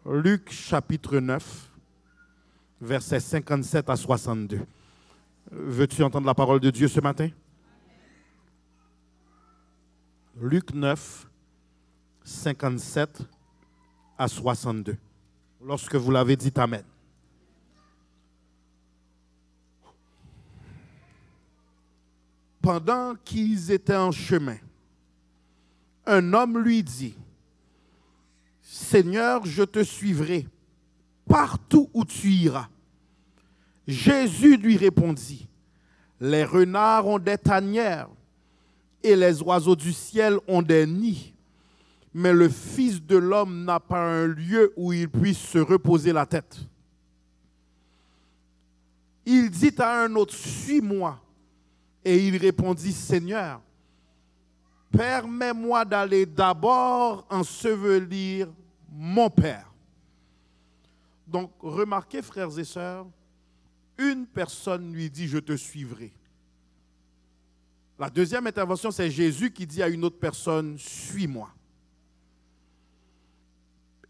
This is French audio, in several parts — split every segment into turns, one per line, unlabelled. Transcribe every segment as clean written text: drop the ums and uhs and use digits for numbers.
Luc chapitre 9, versets 57 à 62. Veux-tu entendre la parole de Dieu ce matin? Luc 9, 57 à 62. Lorsque vous l'avez dit, amen. Pendant qu'ils étaient en chemin, un homme lui dit, « Seigneur, je te suivrai partout où tu iras. » Jésus lui répondit, « Les renards ont des tanières et les oiseaux du ciel ont des nids, mais le Fils de l'homme n'a pas un lieu où il puisse se reposer la tête. » Il dit à un autre, « Suis-moi. » Et il répondit, « Seigneur, permets-moi d'aller d'abord ensevelir mon Père. » Donc, remarquez, frères et sœurs, une personne lui dit, « Je te suivrai. » La deuxième intervention, c'est Jésus qui dit à une autre personne, « Suis-moi. »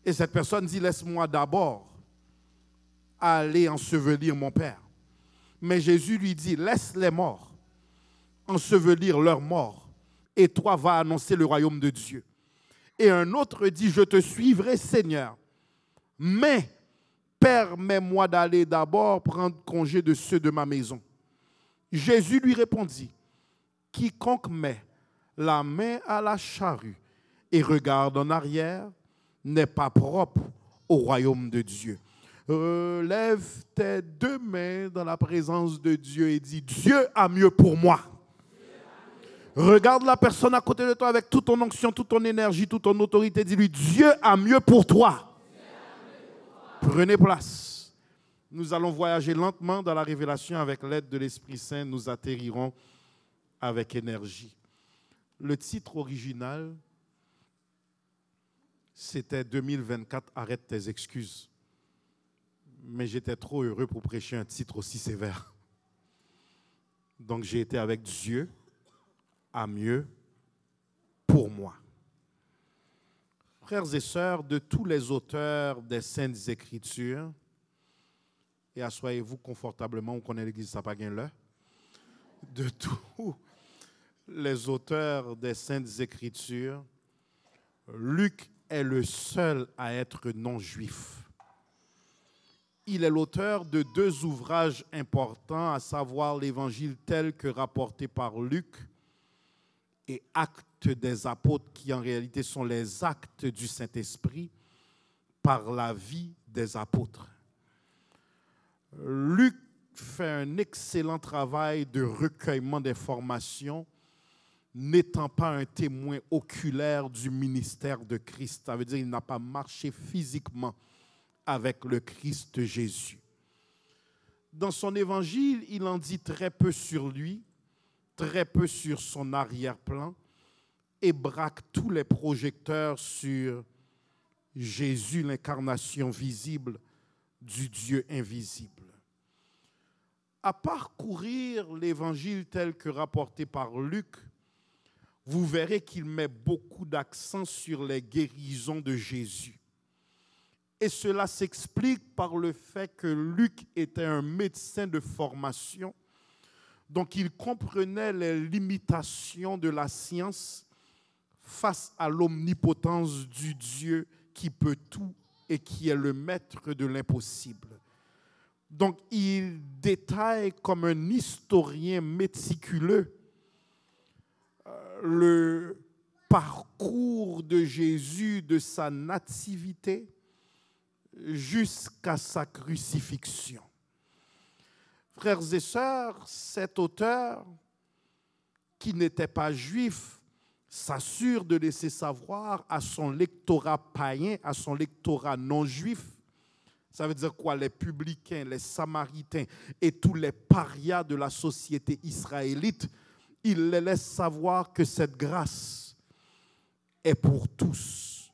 Et cette personne dit, « Laisse-moi d'abord aller ensevelir mon Père. » Mais Jésus lui dit, « Laisse les morts ensevelir leurs morts, et toi vas annoncer le royaume de Dieu. » Et un autre dit, « Je te suivrai, Seigneur, mais permets-moi d'aller d'abord prendre congé de ceux de ma maison. » Jésus lui répondit, « Quiconque met la main à la charrue et regarde en arrière n'est pas propre au royaume de Dieu. » Lève tes deux mains dans la présence de Dieu et dis, « Dieu a mieux pour moi. » Regarde la personne à côté de toi avec toute ton onction, toute ton énergie, toute ton autorité. Dis-lui, Dieu a mieux pour toi. Prenez place. Nous allons voyager lentement dans la révélation avec l'aide de l'Esprit Saint. Nous atterrirons avec énergie. Le titre original, c'était 2024, arrête tes excuses. Mais j'étais trop heureux pour prêcher un titre aussi sévère. Donc j'ai été avec Dieu à mieux pour moi. Frères et sœurs, de tous les auteurs des Saintes Écritures, et asseyez-vous confortablement, on connaît l'église, ça pas gain là. De tous les auteurs des Saintes Écritures, Luc est le seul à être non-juif. Il est l'auteur de deux ouvrages importants, à savoir l'Évangile tel que rapporté par Luc et Actes des apôtres, qui en réalité sont les actes du Saint-Esprit par la vie des apôtres. Luc fait un excellent travail de recueillement d'informations, n'étant pas un témoin oculaire du ministère de Christ. Ça veut dire qu'il n'a pas marché physiquement avec le Christ Jésus. Dans son évangile, il en dit très peu sur lui, très peu sur son arrière-plan, et braque tous les projecteurs sur Jésus, l'incarnation visible du Dieu invisible. À parcourir l'évangile tel que rapporté par Luc, vous verrez qu'il met beaucoup d'accent sur les guérisons de Jésus. Et cela s'explique par le fait que Luc était un médecin de formation. Donc, il comprenait les limitations de la science face à l'omnipotence du Dieu qui peut tout et qui est le maître de l'impossible. Donc, il détaille comme un historien méticuleux le parcours de Jésus, de sa nativité jusqu'à sa crucifixion. Frères et sœurs, cet auteur, qui n'était pas juif, s'assure de laisser savoir à son lectorat païen, à son lectorat non juif, ça veut dire quoi? Les publicains, les samaritains et tous les parias de la société israélite, il les laisse savoir que cette grâce est pour tous.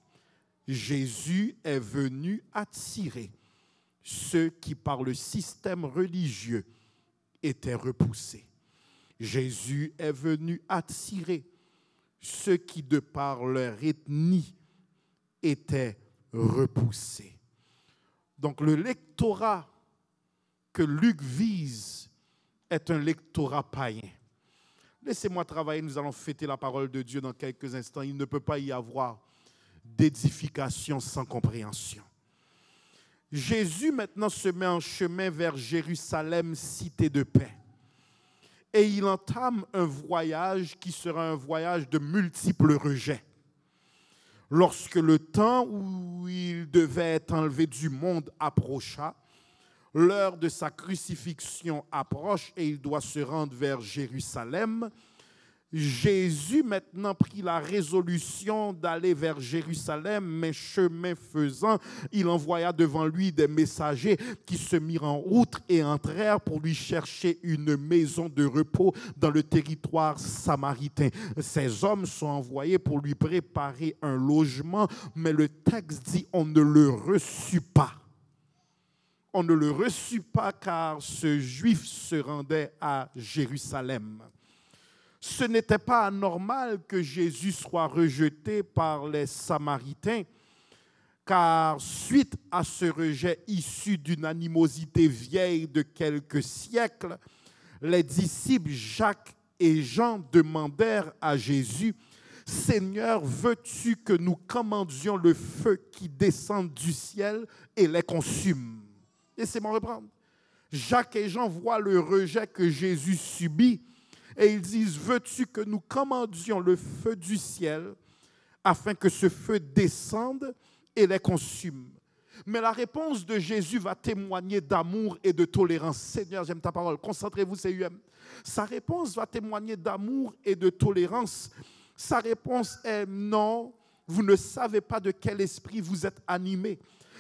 Jésus est venu attirer ceux qui, par le système religieux, étaient repoussés. Jésus est venu attirer ceux qui, de par leur ethnie, étaient repoussés. Donc le lectorat que Luc vise est un lectorat païen. Laissez-moi travailler, nous allons fêter la parole de Dieu dans quelques instants. Il ne peut pas y avoir d'édification sans compréhension. Jésus maintenant se met en chemin vers Jérusalem, cité de paix. Et il entame un voyage qui sera un voyage de multiples rejets. Lorsque le temps où il devait être enlevé du monde approcha, l'heure de sa crucifixion approche et il doit se rendre vers Jérusalem. Jésus maintenant prit la résolution d'aller vers Jérusalem, mais chemin faisant, il envoya devant lui des messagers qui se mirent en route et entrèrent pour lui chercher une maison de repos dans le territoire samaritain. Ces hommes sont envoyés pour lui préparer un logement, mais le texte dit on ne le reçut pas. On ne le reçut pas car ce juif se rendait à Jérusalem. Ce n'était pas anormal que Jésus soit rejeté par les Samaritains, car suite à ce rejet issu d'une animosité vieille de quelques siècles, les disciples Jacques et Jean demandèrent à Jésus, « Seigneur, veux-tu que nous commandions le feu qui descende du ciel et les consume ?» Laissez-moi reprendre. Jacques et Jean voient le rejet que Jésus subit et ils disent, veux-tu que nous commandions le feu du ciel afin que ce feu descende et les consume? Mais la réponse de Jésus va témoigner d'amour et de tolérance. Seigneur, j'aime ta parole. Concentrez-vous, CUM. Sa réponse va témoigner d'amour et de tolérance. Sa réponse est non, vous ne savez pas de quel esprit vous êtes animés.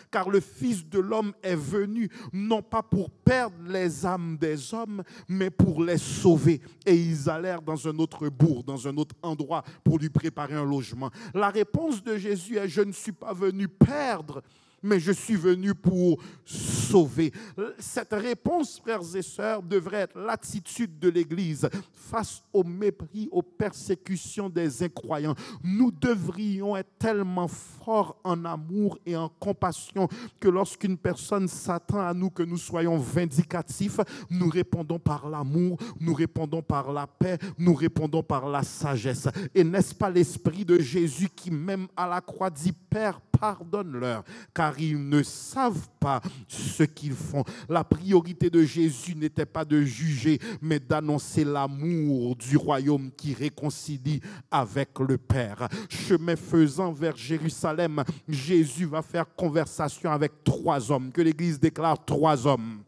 Car le Fils de l'homme est venu, non pas pour perdre les âmes des hommes, mais pour les sauver. Et ils allèrent dans un autre bourg, dans un autre endroit, pour lui préparer un logement. La réponse de Jésus est, je ne suis pas venu perdre, mais je suis venu pour sauver. Cette réponse, frères et sœurs, devrait être l'attitude de l'Église face au mépris, aux persécutions des incroyants. Nous devrions être tellement forts en amour et en compassion que lorsqu'une personne s'attend à nous, que nous soyons vindicatifs, nous répondons par l'amour, nous répondons par la paix, nous répondons par la sagesse. Et n'est-ce pas l'Esprit de Jésus qui, même à la croix, dit, Père, pardonne-leur, car ils ne savent pas ce qu'ils font. La priorité de Jésus n'était pas de juger, mais d'annoncer l'amour du royaume qui réconcilie avec le Père. Chemin faisant vers Jérusalem, Jésus va faire conversation avec 3 hommes, que l'Église déclare 3 hommes,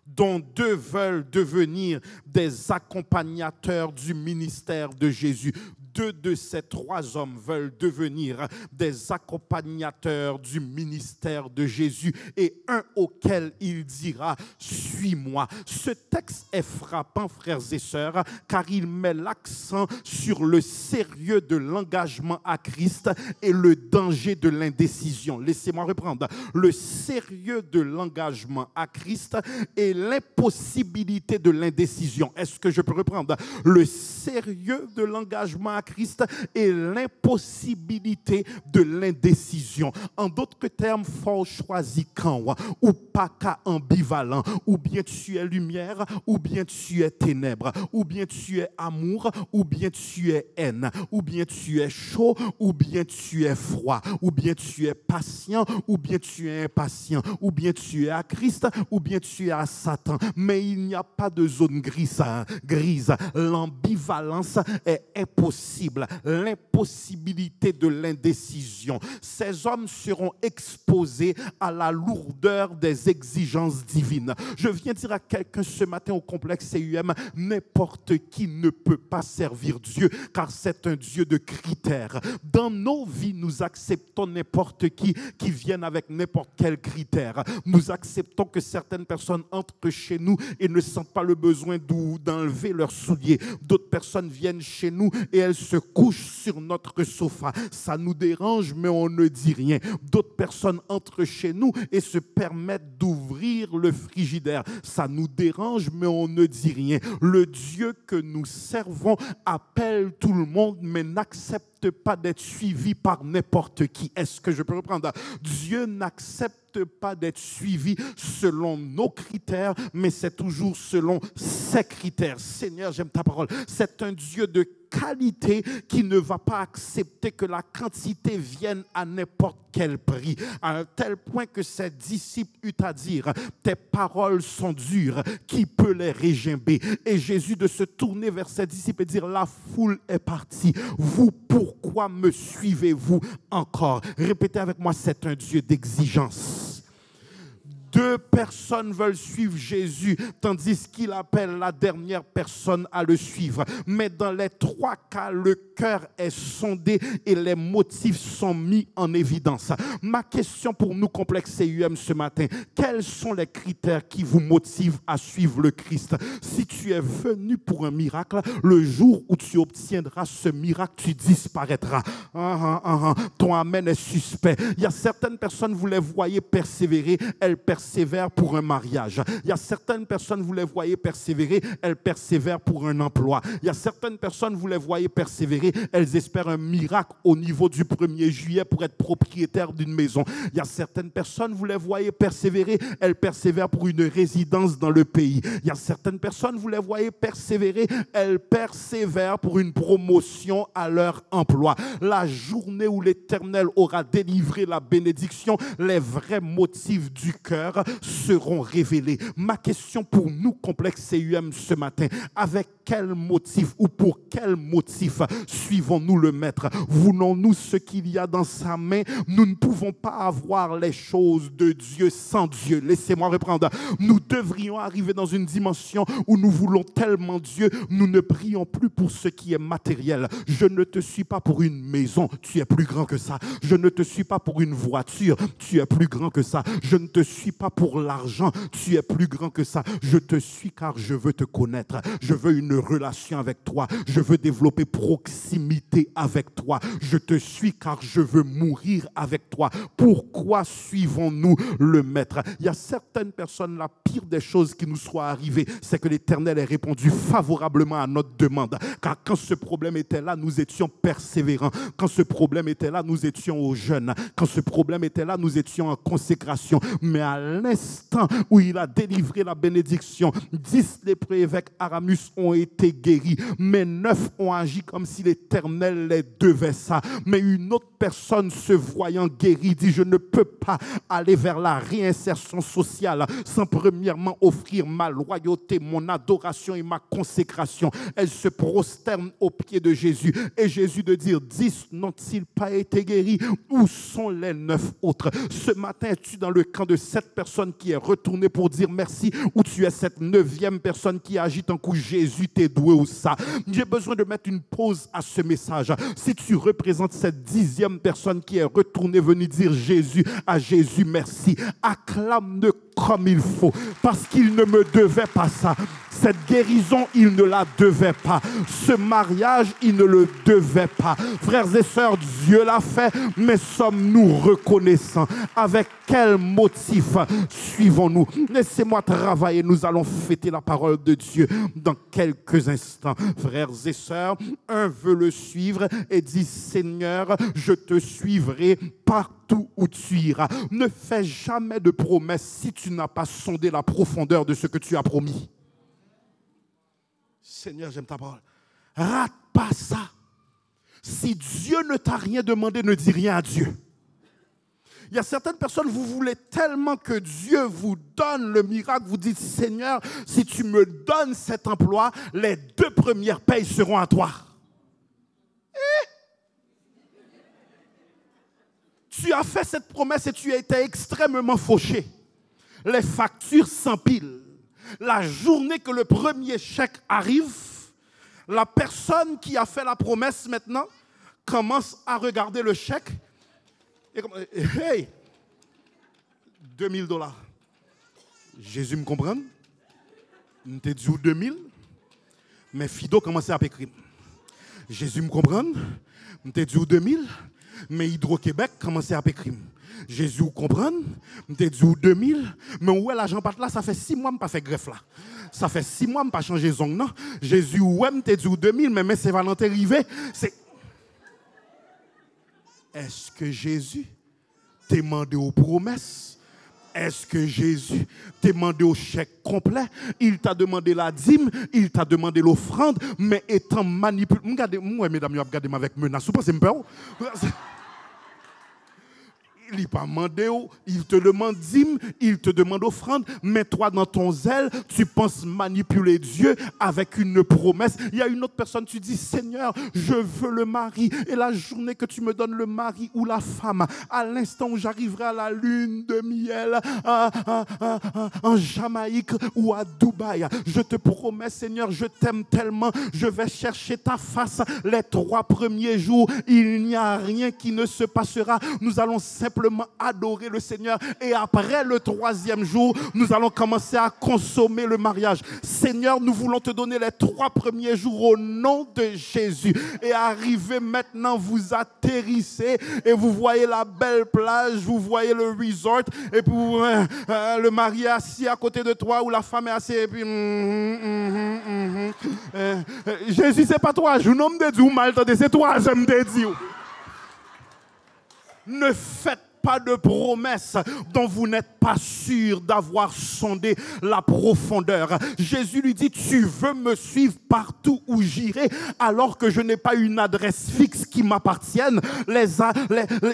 dont 2 veulent devenir des accompagnateurs du ministère de Jésus. 2 de ces 3 hommes veulent devenir des accompagnateurs du ministère de Jésus et un auquel il dira « Suis-moi ». Ce texte est frappant, frères et sœurs, car il met l'accent sur le sérieux de l'engagement à Christ et le danger de l'indécision. Laissez-moi reprendre. Le sérieux de l'engagement à Christ et l'impossibilité de l'indécision. Est-ce que je peux reprendre? Le sérieux de l'engagement à Christ et l'impossibilité de l'indécision. En d'autres termes, fort choisi quand ou pas qu'à ambivalent, ou bien tu es lumière, ou bien tu es ténèbres, ou bien tu es amour, ou bien tu es haine, ou bien tu es chaud, ou bien tu es froid, ou bien tu es patient, ou bien tu es impatient, ou bien tu es à Christ, ou bien tu es à Satan. Mais il n'y a pas de zone grise. L'ambivalence est impossible. L'impossibilité de l'indécision. Ces hommes seront exposés à la lourdeur des exigences divines. Je viens dire à quelqu'un ce matin au complexe CUM, n'importe qui ne peut pas servir Dieu, car c'est un Dieu de critères. Dans nos vies, nous acceptons n'importe qui vienne avec n'importe quel critère. Nous acceptons que certaines personnes entrent chez nous et ne sentent pas le besoin d'enlever leurs souliers. D'autres personnes viennent chez nous et elles se couchent sur notre sofa. Ça nous dérange, mais on ne dit rien. D'autres personnes entrent chez nous et se permettent d'ouvrir le frigidaire. Ça nous dérange, mais on ne dit rien. Le Dieu que nous servons appelle tout le monde, mais n'accepte pas d'être suivi par n'importe qui. Est-ce que je peux reprendre? Dieu n'accepte pas d'être suivi selon nos critères, mais c'est toujours selon ses critères. Seigneur, j'aime ta parole. C'est un Dieu de qualité qui ne va pas accepter que la quantité vienne à n'importe quel prix, à un tel point que ses disciples eurent à dire: tes paroles sont dures, qui peut les régimber? Et Jésus de se tourner vers ses disciples et dire: la foule est partie, vous, pourquoi me suivez-vous encore? Répétez avec moi: c'est un Dieu d'exigence. Deux personnes veulent suivre Jésus, tandis qu'il appelle la dernière personne à le suivre. Mais dans les trois cas, le cœur est sondé et les motifs sont mis en évidence. Ma question pour nous, Complexe CUM, ce matin: quels sont les critères qui vous motivent à suivre le Christ? Si tu es venu pour un miracle, le jour où tu obtiendras ce miracle, tu disparaîtras. Ton amen est suspect. Il y a certaines personnes, vous les voyez persévérer, elles persévèrent pour un mariage. Il y a certaines personnes, vous les voyez persévérer, elles persévèrent pour un emploi. Il y a certaines personnes, vous les voyez persévérer, elles espèrent un miracle au niveau du 1er juillet pour être propriétaires d'une maison. Il y a certaines personnes, vous les voyez persévérer, elles persévèrent pour une résidence dans le pays. Il y a certaines personnes, vous les voyez persévérer, elles persévèrent pour une promotion à leur emploi. La journée où l'Éternel aura délivré la bénédiction, les vrais motifs du cœur seront révélés. Ma question pour nous, Complexe CUM, ce matin: avec quel motif ou pour quel motif suivons-nous le Maître? Voulons-nous ce qu'il y a dans sa main? Nous ne pouvons pas avoir les choses de Dieu sans Dieu. Laissez-moi reprendre. Nous devrions arriver dans une dimension où nous voulons tellement Dieu, nous ne prions plus pour ce qui est matériel. Je ne te suis pas pour une maison, tu es plus grand que ça. Je ne te suis pas pour une voiture, tu es plus grand que ça. Je ne te suis pas pour l'argent, tu es plus grand que ça. Je te suis car je veux te connaître. Je veux une relation avec toi. Je veux développer proximité avec toi. Je te suis car je veux mourir avec toi. Pourquoi suivons-nous le Maître? Il y a certaines personnes, la pire des choses qui nous soit arrivée, c'est que l'Éternel ait répondu favorablement à notre demande. Car quand ce problème était là, nous étions persévérants. Quand ce problème était là, nous étions au jeûne. Quand ce problème était là, nous étions en consécration. Mais à l'instant où il a délivré la bénédiction, 10 lépreux évêques Aramus ont été guéris, mais 9 ont agi comme si l'Éternel les devait ça. Mais une autre personne, se voyant guérie, dit: je ne peux pas aller vers la réinsertion sociale sans premièrement offrir ma loyauté, mon adoration et ma consécration. Elle se prosterne aux pieds de Jésus. Et Jésus de dire: 10 n'ont-ils pas été guéris? Où sont les 9 autres? Ce matin, es-tu dans le camp de cette personne qui est retournée pour dire merci, ou tu es cette 9e personne qui agite en coup Jésus t'est doué ou ça? J'ai besoin de mettre une pause à ce message. Si tu représentes cette 10e personne qui est retournée venue dire Jésus à Jésus merci, acclame-le comme il faut, parce qu'il ne me devait pas ça. Cette guérison, il ne la devait pas. Ce mariage, il ne le devait pas. Frères et sœurs, Dieu l'a fait, mais sommes-nous reconnaissants? Avec quel motif suivons-nous? Laissez-moi travailler, nous allons fêter la parole de Dieu dans quelques instants. Frères et sœurs, un veut le suivre et dit: Seigneur, je te suivrai partout où tu iras. Ne fais jamais de promesses si tu n'as pas sondé la profondeur de ce que tu as promis. Seigneur, j'aime ta parole. Rate pas ça. Si Dieu ne t'a rien demandé, ne dis rien à Dieu. Il y a certaines personnes, vous voulez tellement que Dieu vous donne le miracle, vous dites: Seigneur, si tu me donnes cet emploi, les 2 premières payes seront à toi. Tu as fait cette promesse et tu as été extrêmement fauché. Les factures s'empilent. La journée que le premier chèque arrive, la personne qui a fait la promesse maintenant commence à regarder le chèque et comme: hey, $2000. Jésus me comprend? Je t'ai dit 2000, mais Fido commençait à écrire. Jésus me comprend, m'te dit ou 2000, mais Hydro-Québec commençait à pécrime. Jésus vous comprend, m'te dit ou 2000, mais où est l'argent pas là, ça fait 6 mois que pas fait greffe là. Ça fait 6 mois que pas changé zong non. Jésus ouais m'te dit ou 2000, mais c'est Valentin Rivet, c'est est-ce que Jésus t'a demandé aux promesses? Est-ce que Jésus t'a demandé au chèque complet? Il t'a demandé la dîme, il t'a demandé l'offrande, mais étant manipulé. Moi, mesdames, regardez-moi avec menace. Vous pensez que je il n'est pas demandé, il te demande dîme, il te demande offrande, mais toi dans ton zèle, tu penses manipuler Dieu avec une promesse. Il y a une autre personne, tu dis Seigneur, je veux le mari, et la journée que tu me donnes le mari ou la femme, à l'instant où j'arriverai à la lune de miel en Jamaïque ou à Dubaï, je te promets Seigneur, je t'aime tellement, je vais chercher ta face les 3 premiers jours, il n'y a rien qui ne se passera, nous allons simplement adorer le Seigneur et après le 3e jour, nous allons commencer à consommer le mariage. Seigneur, nous voulons te donner les 3 premiers jours au nom de Jésus. Et arrivé maintenant, vous atterrissez et vous voyez la belle plage, vous voyez le resort et puis le mari est assis à côté de toi ou la femme est assise et puis Jésus, c'est pas toi, je nomme de Dieu, mal c'est toi, j'aime te dire. Ne faites pas de promesses dont vous n'êtes pas sûr d'avoir sondé la profondeur. Jésus lui dit, tu veux me suivre partout où j'irai alors que je n'ai pas une adresse fixe qui m'appartienne.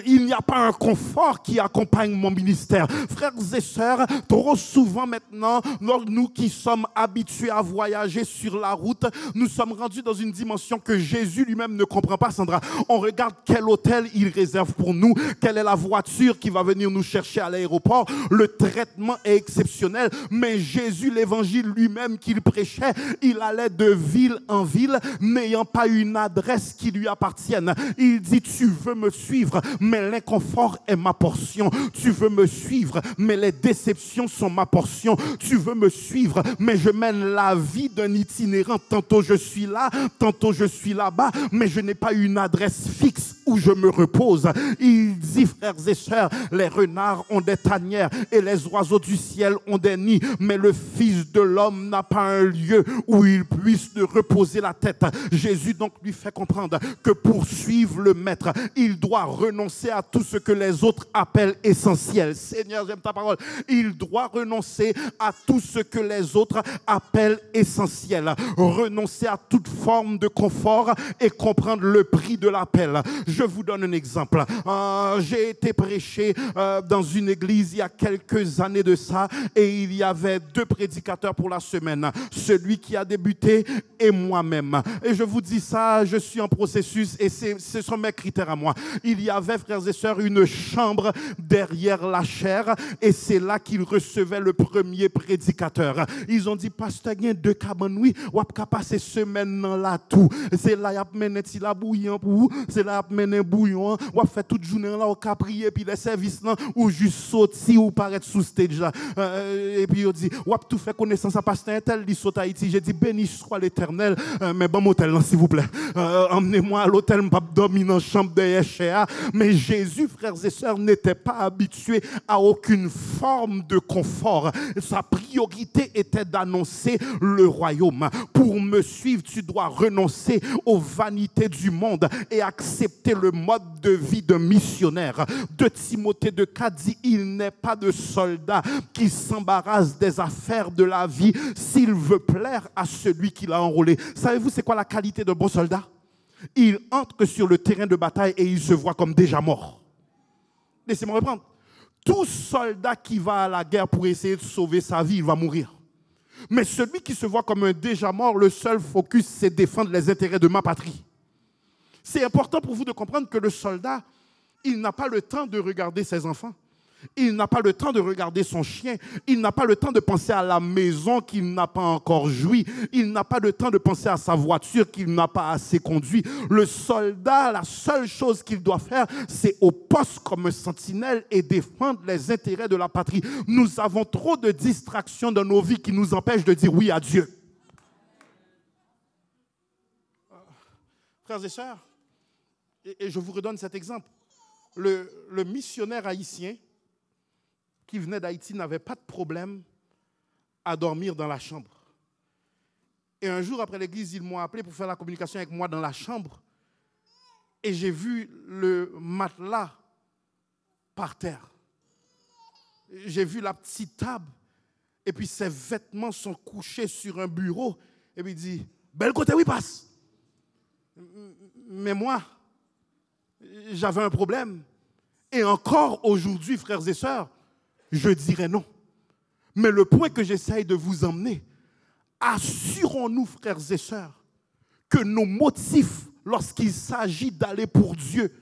Il n'y a pas un confort qui accompagne mon ministère. Frères et sœurs, trop souvent maintenant, nous qui sommes habitués à voyager sur la route, nous sommes rendus dans une dimension que Jésus lui-même ne comprend pas, Sandra. On regarde quel hôtel il réserve pour nous, quelle est la voiture qui va venir nous chercher à l'aéroport. Le traitement est exceptionnel, mais Jésus, l'évangile lui-même qu'il prêchait, il allait de ville en ville, n'ayant pas une adresse qui lui appartienne. Il dit, tu veux me suivre, mais l'inconfort est ma portion. Tu veux me suivre, mais les déceptions sont ma portion. Tu veux me suivre, mais je mène la vie d'un itinérant. Tantôt je suis là, tantôt je suis là-bas, mais je n'ai pas une adresse fixe où je me repose. Il dit, frères et sœurs, les renards ont des tanières et les oiseaux du ciel ont des nids, mais le Fils de l'homme n'a pas un lieu où il puisse reposer la tête. Jésus donc lui fait comprendre que pour suivre le Maître, il doit renoncer à tout ce que les autres appellent essentiel. Seigneur, j'aime ta parole. Il doit renoncer à tout ce que les autres appellent essentiel. Renoncer à toute forme de confort et comprendre le prix de l'appel. Je vous donne un exemple. J'ai été prêché dans une église il y a quelques années de ça et il y avait 2 prédicateurs pour la semaine. Celui qui a débuté et moi-même. Et je vous dis ça, je suis en processus et ce sont mes critères à moi. Il y avait, frères et sœurs, une chambre derrière la chaire et c'est là qu'ils recevaient le premier prédicateur. Ils ont dit, pasteur, il y a 2 cabanes, oui, ou pas passer semaine dans là tout. C'est là il y a mené la bouillon pour vous, c'est là il y a mené bouillon, ou fait toute journée là au caprier puis les services là ou juste sortir ou paraître sous stage là. Et puis il dit, ou tout fait connaissance à pasteur tel il saute à Haïti. J'ai dit béni soit l'Éternel, mais bon hôtel là s'il vous plaît. Emmenez-moi à l'hôtel, je pas dormir dans la chambre derrière chez. Mais Jésus, frères et sœurs, n'était pas habitué à aucune forme de confort. Sa priorité était d'annoncer le royaume. Pour me suivre, tu dois renoncer aux vanités du monde et accepter le mode de vie d'un missionnaire. De Timothée 2,4 dit, il n'est pas de soldat qui s'embarrasse des affaires de la vie s'il veut plaire à celui qui l'a enrôlé. Savez-vous c'est quoi la qualité d'un bon soldat? Il entre sur le terrain de bataille et il se voit comme déjà mort. Laissez-moi reprendre. Tout soldat qui va à la guerre pour essayer de sauver sa vie, il va mourir. Mais celui qui se voit comme un déjà mort, le seul focus, c'est défendre les intérêts de ma patrie. C'est important pour vous de comprendre que le soldat, il n'a pas le temps de regarder ses enfants. Il n'a pas le temps de regarder son chien. Il n'a pas le temps de penser à la maison qu'il n'a pas encore joui. Il n'a pas le temps de penser à sa voiture qu'il n'a pas assez conduit. Le soldat, la seule chose qu'il doit faire, c'est au poste comme sentinelle et défendre les intérêts de la patrie. Nous avons trop de distractions dans nos vies qui nous empêchent de dire oui à Dieu. Frères et sœurs, et je vous redonne cet exemple. Le missionnaire haïtien qui venait d'Haïti n'avait pas de problème à dormir dans la chambre. Et un jour après l'église, ils m'ont appelé pour faire la communication avec moi dans la chambre. Et j'ai vu le matelas par terre. J'ai vu la petite table. Et puis ses vêtements sont couchés sur un bureau. Et puis il dit, bel côté, oui, passe. Mais moi, j'avais un problème. Et encore aujourd'hui, frères et sœurs, je dirais non. Mais le point que j'essaye de vous emmener, assurons-nous, frères et sœurs, que nos motifs, lorsqu'il s'agit d'aller pour Dieu,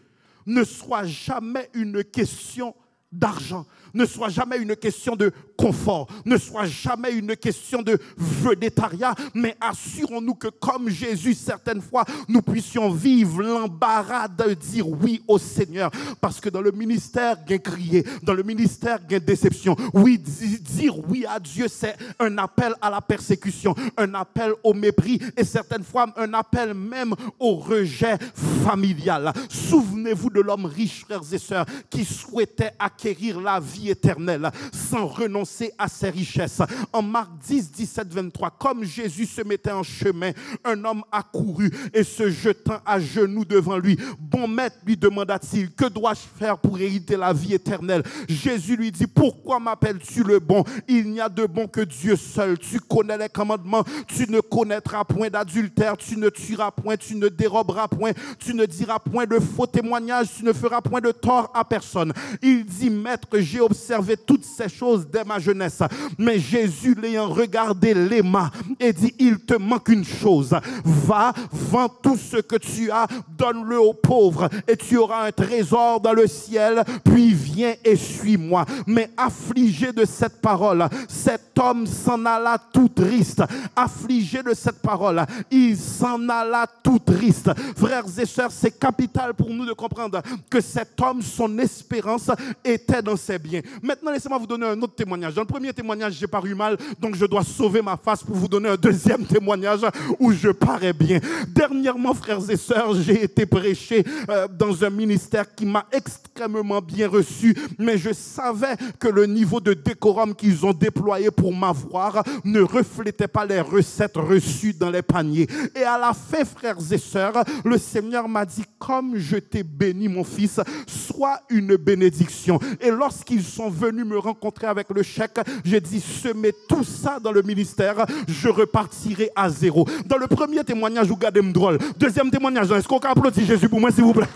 ne soient jamais une question d'argent, ne soit jamais une question de confort, ne soit jamais une question de vedettariat, mais assurons-nous que comme Jésus, certaines fois, nous puissions vivre l'embarras de dire oui au Seigneur. Parce que dans le ministère, il y a crier, dans le ministère, il y a déception. Oui, dire oui à Dieu, c'est un appel à la persécution, un appel au mépris et certaines fois un appel même au rejet familial. Souvenez-vous de l'homme riche, frères et sœurs, qui souhaitait acquérir la vie éternelle sans renoncer à ses richesses. En Marc 10, 17, 23, comme Jésus se mettait en chemin, un homme accourut et se jetant à genoux devant lui. Bon maître, lui demanda-t-il, que dois-je faire pour hériter la vie éternelle? Jésus lui dit, pourquoi m'appelles-tu le bon? Il n'y a de bon que Dieu seul. Tu connais les commandements, tu ne connaîtras point d'adultère, tu ne tueras point, tu ne déroberas point, tu ne diras point de faux témoignages, tu ne feras point de tort à personne. Il dit, maître, j'ai observé toutes ces choses dès ma jeunesse. Mais Jésus, l'ayant regardé, l'aima et dit, il te manque une chose. Va, vends tout ce que tu as, donne-le aux pauvres et tu auras un trésor dans le ciel, puis viens et suis-moi. Mais affligé de cette parole, cet homme s'en alla tout triste. Affligé de cette parole, il s'en alla tout triste. Frères et sœurs, c'est capital pour nous de comprendre que cet homme, son espérance était dans ses biens. Maintenant, laissez-moi vous donner un autre témoignage. Dans le premier témoignage, j'ai paru mal, donc je dois sauver ma face pour vous donner un deuxième témoignage où je parais bien. Dernièrement, frères et sœurs, j'ai été prêché dans un ministère qui m'a extrêmement bien reçu, mais je savais que le niveau de décorum qu'ils ont déployé pour m'avoir ne reflétait pas les recettes reçues dans les paniers. Et à la fin, frères et sœurs, le Seigneur m'a dit, comme je t'ai béni, mon fils, sois une bénédiction. Et lorsqu'ils sont venus me rencontrer avec le chèque, j'ai dit, semez tout ça dans le ministère, je repartirai à zéro. Dans le premier témoignage, vous gardez me drôle. Deuxième témoignage, est-ce qu'on peut applaudir Jésus pour moi, s'il vous plaît?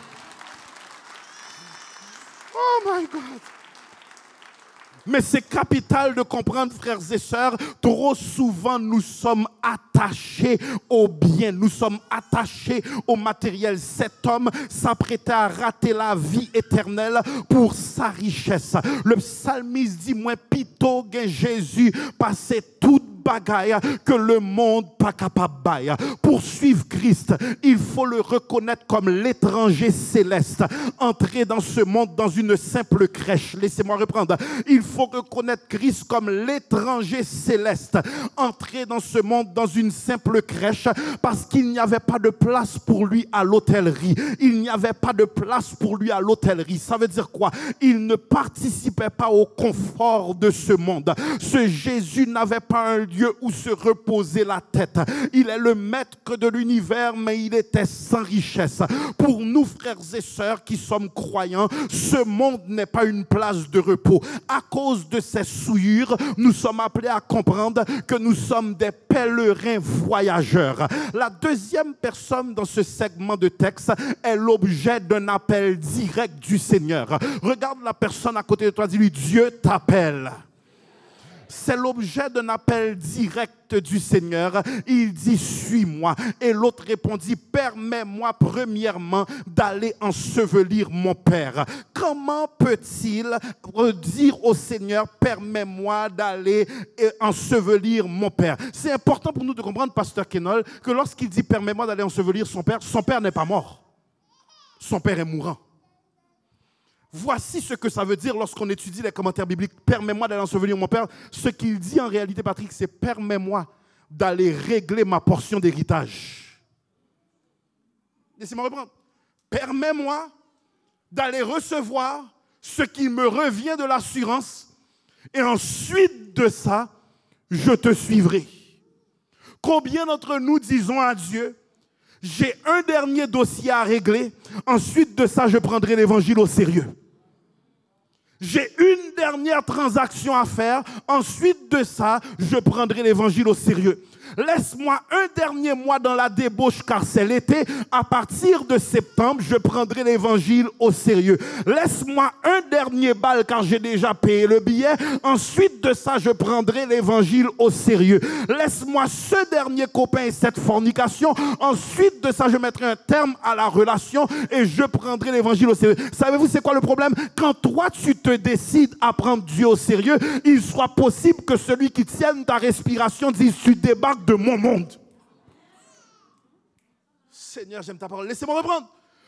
Oh my God! Mais c'est capital de comprendre, frères et sœurs, trop souvent nous sommes attachés aux biens, nous sommes attachés au matériel. Cet homme s'apprêtait à rater la vie éternelle pour sa richesse. Le psalmiste dit, moi, pito gen Jésus, passé toute bagaille que le monde pas capable bailler. Pour suivre Christ, il faut le reconnaître comme l'étranger céleste, entrer dans ce monde dans une simple crèche. Laissez-moi reprendre. Il faut reconnaître Christ comme l'étranger céleste, entrer dans ce monde dans une simple crèche parce qu'il n'y avait pas de place pour lui à l'hôtellerie. Il n'y avait pas de place pour lui à l'hôtellerie. Ça veut dire quoi? Il ne participait pas au confort de ce monde. Ce Jésus n'avait pas un lieu où se reposer la tête. Il est le maître de l'univers, mais il était sans richesse. Pour nous, frères et sœurs qui sommes croyants, ce monde n'est pas une place de repos. À cause de ces souillures, nous sommes appelés à comprendre que nous sommes des pèlerins voyageurs. La deuxième personne dans ce segment de texte est l'objet d'un appel direct du Seigneur. Regarde la personne à côté de toi, dis-lui, Dieu t'appelle. C'est l'objet d'un appel direct du Seigneur. Il dit, suis-moi. Et l'autre répondit, permets-moi premièrement d'aller ensevelir mon père. Comment peut-il dire au Seigneur, permets-moi d'aller ensevelir mon père? C'est important pour nous de comprendre, pasteur Kenol, que lorsqu'il dit, permets-moi d'aller ensevelir son père n'est pas mort. Son père est mourant. Voici ce que ça veut dire lorsqu'on étudie les commentaires bibliques. Permets-moi d'aller ensevelir mon père. Ce qu'il dit en réalité, Patrick, c'est permets-moi d'aller régler ma portion d'héritage. Laissez-moi reprendre. Permets-moi d'aller recevoir ce qui me revient de l'assurance et ensuite de ça, je te suivrai. Combien d'entre nous disons à Dieu, j'ai un dernier dossier à régler, ensuite de ça, je prendrai l'évangile au sérieux. J'ai une dernière transaction à faire, ensuite de ça, je prendrai l'évangile au sérieux. Laisse-moi un dernier mois dans la débauche car c'est l'été. À partir de septembre, je prendrai l'évangile au sérieux. Laisse-moi un dernier bal car j'ai déjà payé le billet. Ensuite de ça, je prendrai l'évangile au sérieux. Laisse-moi ce dernier copain et cette fornication. Ensuite de ça, je mettrai un terme à la relation et je prendrai l'évangile au sérieux. Savez-vous c'est quoi le problème? Quand toi, tu te décides à prendre Dieu au sérieux, il soit possible que celui qui tienne ta respiration dise, tu débarques de mon monde. Seigneur, j'aime ta parole. Laissez-moi reprendre.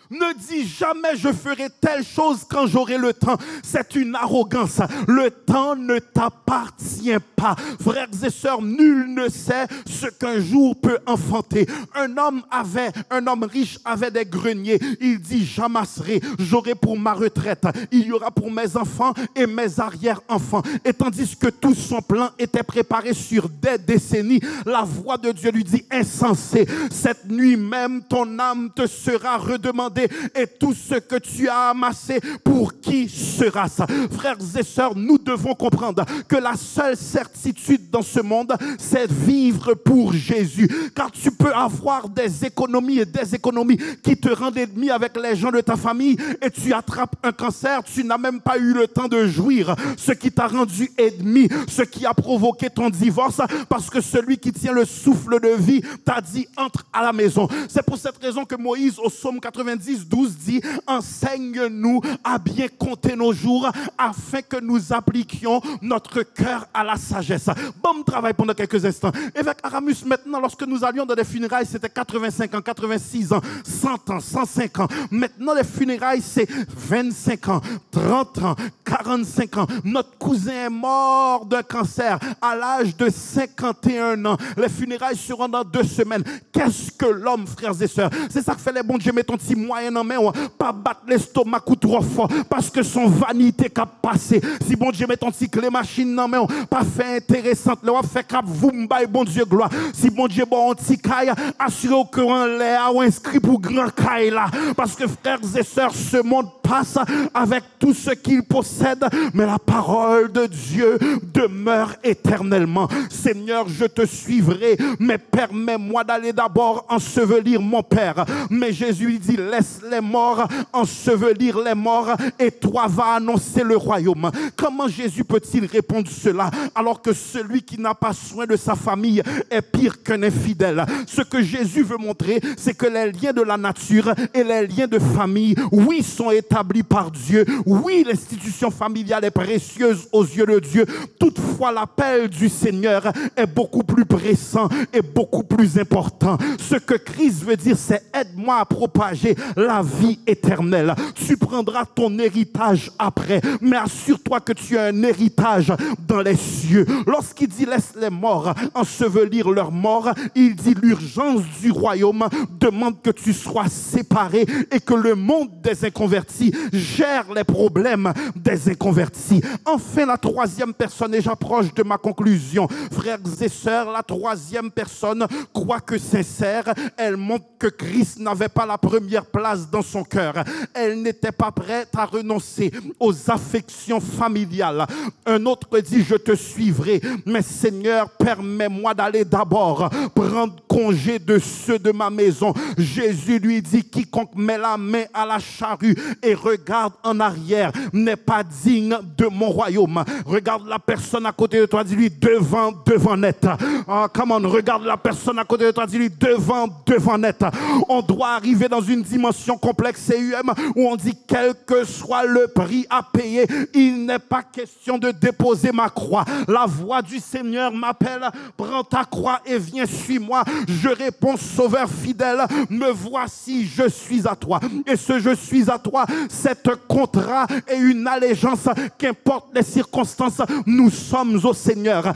Ne dis jamais je ferai telle chose quand j'aurai le temps. C'est une arrogance. Le temps ne t'appartient pas. Frères et sœurs, nul ne sait ce qu'un jour peut enfanter. Un homme riche avait des greniers. Il dit, j'amasserai, j'aurai pour ma retraite. Il y aura pour mes enfants et mes arrière-enfants. Et tandis que tout son plan était préparé sur des décennies, la voix de Dieu lui dit, insensé, cette nuit même ton âme te sera redemandée. Et tout ce que tu as amassé, pour qui sera ça? Frères et sœurs, nous devons comprendre que la seule certitude dans ce monde, c'est vivre pour Jésus. Car tu peux avoir des économies et des économies qui te rendent ennemi avec les gens de ta famille et tu attrapes un cancer, tu n'as même pas eu le temps de jouir. Ce qui t'a rendu ennemi, ce qui a provoqué ton divorce, parce que celui qui tient le souffle de vie t'a dit entre à la maison. C'est pour cette raison que Moïse, au psaume 90, 12 dit, enseigne-nous à bien compter nos jours afin que nous appliquions notre cœur à la sagesse. Bon travail pendant quelques instants. Évêque Aramus, maintenant, lorsque nous allions dans des funérailles, c'était 85 ans, 86 ans, 100 ans, 105 ans. Maintenant, les funérailles, c'est 25 ans, 30 ans, 45 ans. Notre cousin est mort d'un cancer à l'âge de 51 ans. Les funérailles seront dans 2 semaines. Qu'est-ce que l'homme, frères et sœurs? C'est ça que fait les bons Dieu, mettons petit moyen en main, pas battre l'estomac ou trop fort, parce que son vanité cap passé. Si bon Dieu met ton petit clé machine en main, pas fait intéressante, le fait cap vous m'baille bon Dieu gloire. Si bon Dieu bon petit caille, assurez que on l'air ou inscrit pour grand caille là, parce que frères et sœurs, ce monde passe avec tout ce qu'il possède, mais la parole de Dieu demeure éternellement. Seigneur, je te suivrai, mais permets-moi d'aller d'abord ensevelir mon Père. Mais Jésus lui dit, laisse les morts ensevelir les morts et toi va annoncer le royaume. Comment Jésus peut-il répondre cela alors que celui qui n'a pas soin de sa famille est pire qu'un infidèle? Ce que Jésus veut montrer, c'est que les liens de la nature et les liens de famille, oui, sont établis par Dieu. Oui, l'institution familiale est précieuse aux yeux de Dieu. Toutefois, l'appel du Seigneur est beaucoup plus pressant et beaucoup plus important. Ce que Christ veut dire, c'est aide-moi à propager la vie éternelle. Tu prendras ton héritage après, mais assure-toi que tu as un héritage dans les cieux. Lorsqu'il dit laisse les morts ensevelir leurs morts, il dit l'urgence du royaume demande que tu sois séparé et que le monde des inconvertis gère les problèmes des inconvertis. Enfin, la troisième personne, et j'approche de ma conclusion. Frères et sœurs, la troisième personne, quoique sincère, elle montre que Christ n'avait pas la première place dans son cœur. Elle n'était pas prête à renoncer aux affections familiales. Un autre dit, je te suivrai, mais Seigneur, permets-moi d'aller d'abord prendre congé de ceux de ma maison. Jésus lui dit, quiconque met la main à la charrue et regarde en arrière n'est pas digne de mon royaume. Regarde la personne à côté de toi, dis-lui devant net. Come on, regarde la personne à côté de toi, dis-lui devant net. On doit arriver dans une dimension complexe CUM où on dit quel que soit le prix à payer, il n'est pas question de déposer ma croix. La voix du Seigneur m'appelle, prends ta croix et viens, suis-moi. Je réponds, Sauveur fidèle, me voici, je suis à toi. Et ce je suis à toi, C'est un contrat et une allégeance, qu'importe les circonstances, nous sommes au Seigneur.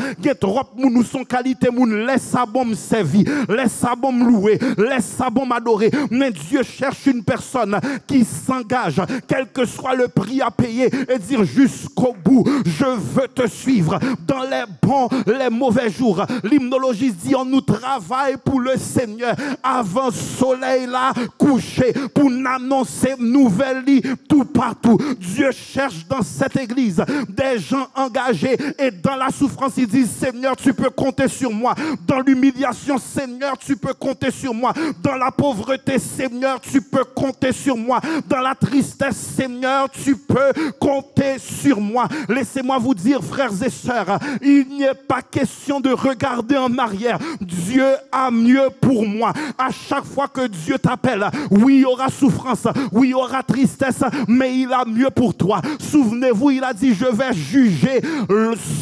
Nous sommes qualité, nous laisse à bon me servir, laisse à bon me louer, laisse à bon m'adorer. Mais Dieu cherche une personne qui s'engage, quel que soit le prix à payer, et dire jusqu'au bout, je veux te suivre dans les bons, les mauvais jours. L'hymnologiste dit, on nous travaille pour le Seigneur avant le soleil là couché, pour annoncer nouvelles lits tout partout. Dieu cherche dans cette église des gens engagés, et dans la souffrance ils disent, Seigneur, tu peux compter sur moi. Dans l'humiliation, Seigneur, tu peux compter sur moi. Dans la pauvreté, Seigneur, tu peux compter sur moi. Dans la tristesse, Seigneur, tu peux compter sur moi. Laissez-moi vous dire, frères et sœurs, il n'est pas question de regarder en arrière. Dieu a mieux pour moi. À chaque fois que Dieu t'appelle, oui, il y aura souffrance, oui, il y aura tristesse, mais il a mieux pour toi. Souvenez-vous, il a dit, je vais juger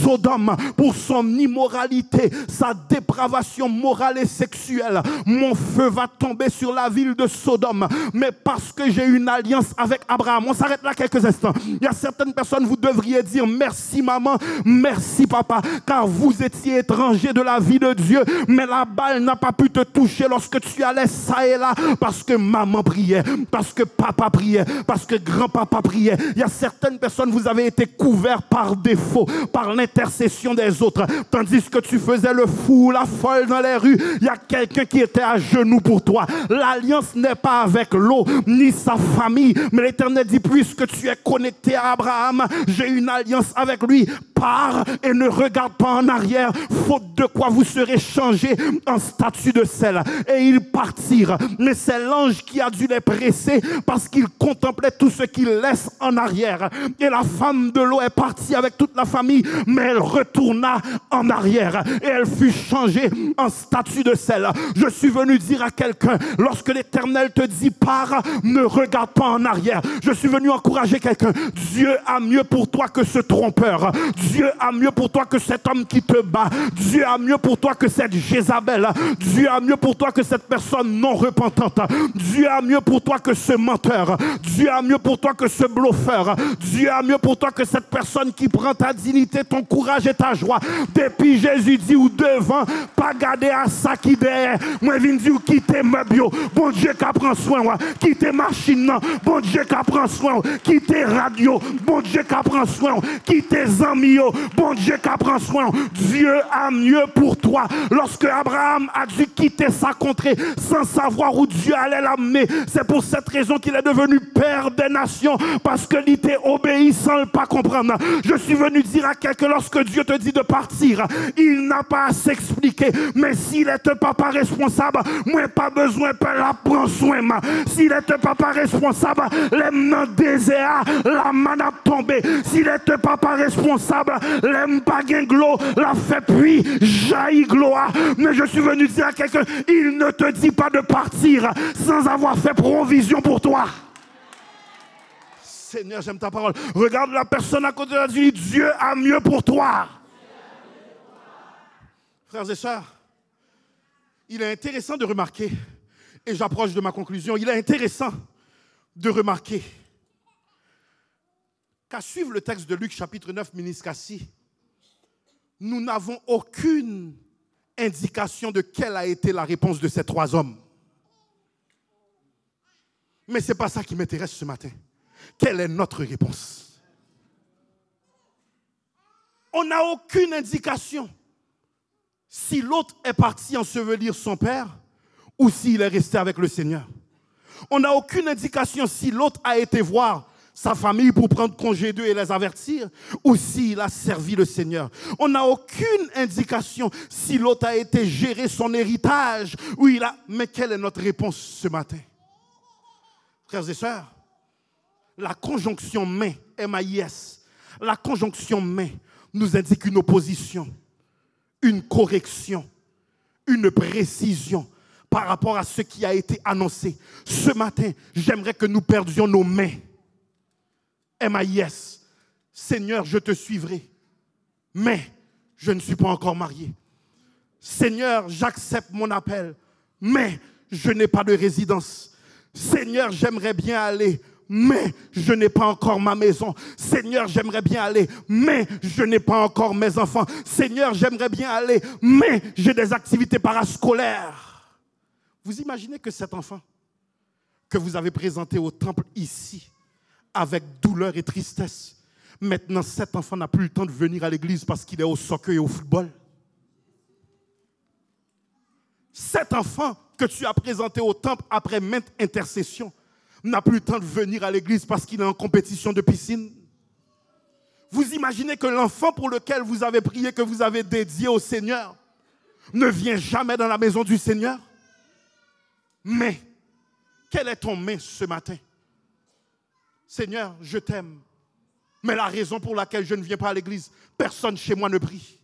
Sodome pour son immoralité, sa dépravation morale et sexuelle. Mon feu va tomber sur la ville de Sodome, mais parce que j'ai une alliance avec Abraham. On s'arrête là quelques instants. Il y a certaines personnes, vous devriez dire merci maman, merci papa, car vous étiez étranger de la vie de Dieu, mais la balle n'a pas pu te toucher lorsque tu allais ça et là, parce que maman priait, parce que papa priait, parce que grand-papa priait. Il y a certaines personnes, vous avez été couverts par défaut, par l'intercession des autres, tandis que tu faisais le fou, la folle dans les rues. Il y a quelqu'un qui était à genoux pour toi. L'alliance n'est pas avec l'eau ni sa famille, mais l'Éternel dit, puisque tu es connecté à Abraham, j'ai une alliance avec lui. Pars et ne regarde pas en arrière, faute de quoi vous serez changés en statue de sel. Et ils partirent, mais c'est l'ange qui a dû les presser parce qu'il contemplait tout ce qu'il laisse en arrière. Et la femme de l'eau est partie avec toute la famille, mais elle retourna en arrière et elle fut changée en statue de sel. Je suis venu dire à quelqu'un, lorsque l'Éternel te dit pars, ne regarde pas en arrière. Je suis venu encourager quelqu'un. Dieu a mieux pour toi que ce trompeur. Dieu a mieux pour toi que cet homme qui te bat. Dieu a mieux pour toi que cette Jézabel. Dieu a mieux pour toi que cette personne non repentante. Dieu a mieux pour toi que ce menteur. Dieu a mieux pour toi que ce bluffeur. Dieu a mieux pour toi que cette personne qui prend ta dignité, ton courage et ta joie. Depuis Jésus dit ou devant, pas garder à ça qui derrière. Moi, je viens dire quitter ma bio. Bon Dieu qui prend soin. Quitter machine. Bon Dieu qui prend soin. Quitter radio. Bon Dieu qui prend soin. Quitter amis. Bon Dieu qui prend soin. Dieu a mieux pour toi. Lorsque Abraham a dû quitter sa contrée sans savoir où Dieu allait l'amener, c'est pour cette raison qu'il est devenu père des nations, parce que il était obéi sans le pas comprendre. Je suis venu dire à quelqu'un, lorsque Dieu te dit de partir, il n'a pas à s'expliquer, mais s'il est un papa responsable, moi pas besoin de la prendre soin. S'il est un papa responsable, l'aime dans le désert, la manne a tombé. S'il est un papa responsable, l'aime pas gain glo, la fait puis jaillit gloire. Mais je suis venu dire à quelqu'un, il ne te dit pas de partir sans avoir fait provision pour toi. Seigneur, j'aime ta parole. Regarde la personne à côté de toi, dis, Dieu a mieux pour toi. Frères et sœurs, il est intéressant de remarquer, et j'approche de ma conclusion, il est intéressant de remarquer qu'à suivre le texte de Luc chapitre 9, ministre Cassie, nous n'avons aucune indication de quelle a été la réponse de ces trois hommes. Mais ce n'est pas ça qui m'intéresse ce matin. Quelle est notre réponse? On n'a aucune indication si l'autre est parti ensevelir son père ou s'il est resté avec le Seigneur. On n'a aucune indication si l'autre a été voir sa famille pour prendre congé d'eux et les avertir, ou s'il a servi le Seigneur. On n'a aucune indication si l'autre a été gérer son héritage, ou il a... Mais quelle est notre réponse ce matin? Frères et sœurs, la conjonction main, M-A-I-S, la conjonction main nous indique une opposition, une correction, une précision par rapport à ce qui a été annoncé. Ce matin, j'aimerais que nous perdions nos mains. M-A-I-S. Seigneur, je te suivrai, mais je ne suis pas encore marié. Seigneur, j'accepte mon appel, mais je n'ai pas de résidence. Seigneur, j'aimerais bien aller mais je n'ai pas encore ma maison. Seigneur, j'aimerais bien aller, mais je n'ai pas encore mes enfants. Seigneur, j'aimerais bien aller, mais j'ai des activités parascolaires. Vous imaginez que cet enfant que vous avez présenté au temple ici, avec douleur et tristesse, maintenant cet enfant n'a plus le temps de venir à l'église parce qu'il est au soccer et au football. Cet enfant que tu as présenté au temple après maintes intercessions n'a plus le temps de venir à l'église parce qu'il est en compétition de piscine. Vous imaginez que l'enfant pour lequel vous avez prié, que vous avez dédié au Seigneur, ne vient jamais dans la maison du Seigneur? Mais, quel est ton mais ce matin? Seigneur, je t'aime, mais la raison pour laquelle je ne viens pas à l'église, personne chez moi ne prie.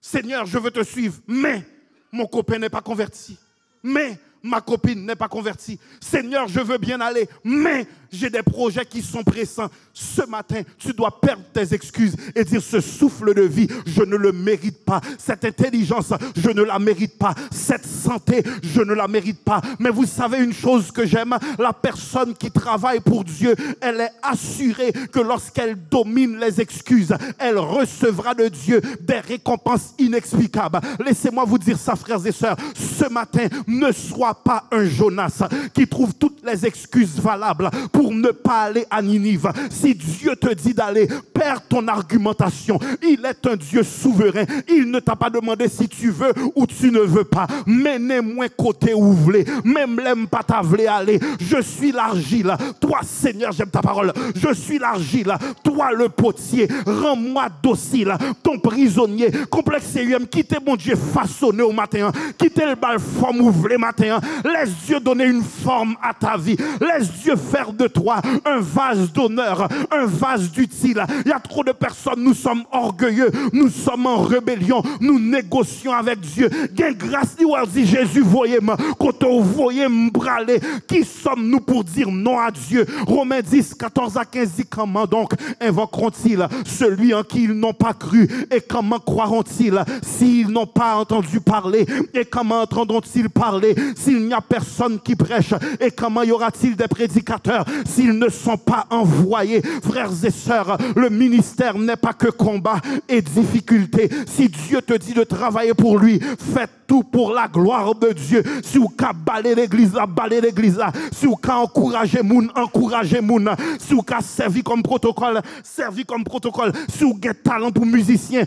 Seigneur, je veux te suivre, mais mon copain n'est pas converti. Mais ma copine n'est pas convertie. Seigneur, je veux bien aller, mais j'ai des projets qui sont pressants. Ce matin, tu dois perdre tes excuses et dire ce souffle de vie, je ne le mérite pas. Cette intelligence, je ne la mérite pas. Cette santé, je ne la mérite pas. Mais vous savez une chose que j'aime, la personne qui travaille pour Dieu, elle est assurée que lorsqu'elle domine les excuses, elle recevra de Dieu des récompenses inexplicables. Laissez-moi vous dire ça, frères et sœurs. Ce matin, ne sois pas un Jonas qui trouve toutes les excuses valables pour ne pas aller à Ninive. Si Dieu te dit d'aller, perds ton argumentation. Il est un Dieu souverain. Il ne t'a pas demandé si tu veux ou tu ne veux pas. Menez-moi côté ouvré. Même l'aime pas t'avler aller. Je suis l'argile. Toi, Seigneur, j'aime ta parole. Je suis l'argile. Toi, le potier. Rends-moi docile. Ton prisonnier. Complexe UM. Quittez mon Dieu façonné au matin. Quittez le bal forme ouvré matin. Laisse Dieu donner une forme à ta vie. Laisse Dieu faire de toi un vase d'honneur, un vase d'utile. Il y a trop de personnes, nous sommes orgueilleux, nous sommes en rébellion, nous négocions avec Dieu. Gain grâce, dit Jésus, voyez-moi, quand on voyez me braler, qui sommes-nous pour dire non à Dieu? Romains 10, 14 à 15 dit comment donc invoqueront-ils celui en qui ils n'ont pas cru? Et comment croiront-ils s'ils n'ont pas entendu parler? Et comment entendront-ils parler s'il n'y a personne qui prêche? Et comment y aura-t-il des prédicateurs s'ils ne sont pas envoyés? Frères et sœurs, le ministère n'est pas que combat et difficulté. Si Dieu te dit de travailler pour lui, faites tout pour la gloire de Dieu. Si vous avez balé l'église, balé l'église. Si vous avez encouragé moun, encouragez moun. Si vous avez servi comme protocole, servi comme protocole. Si vous avez talent pour musicien,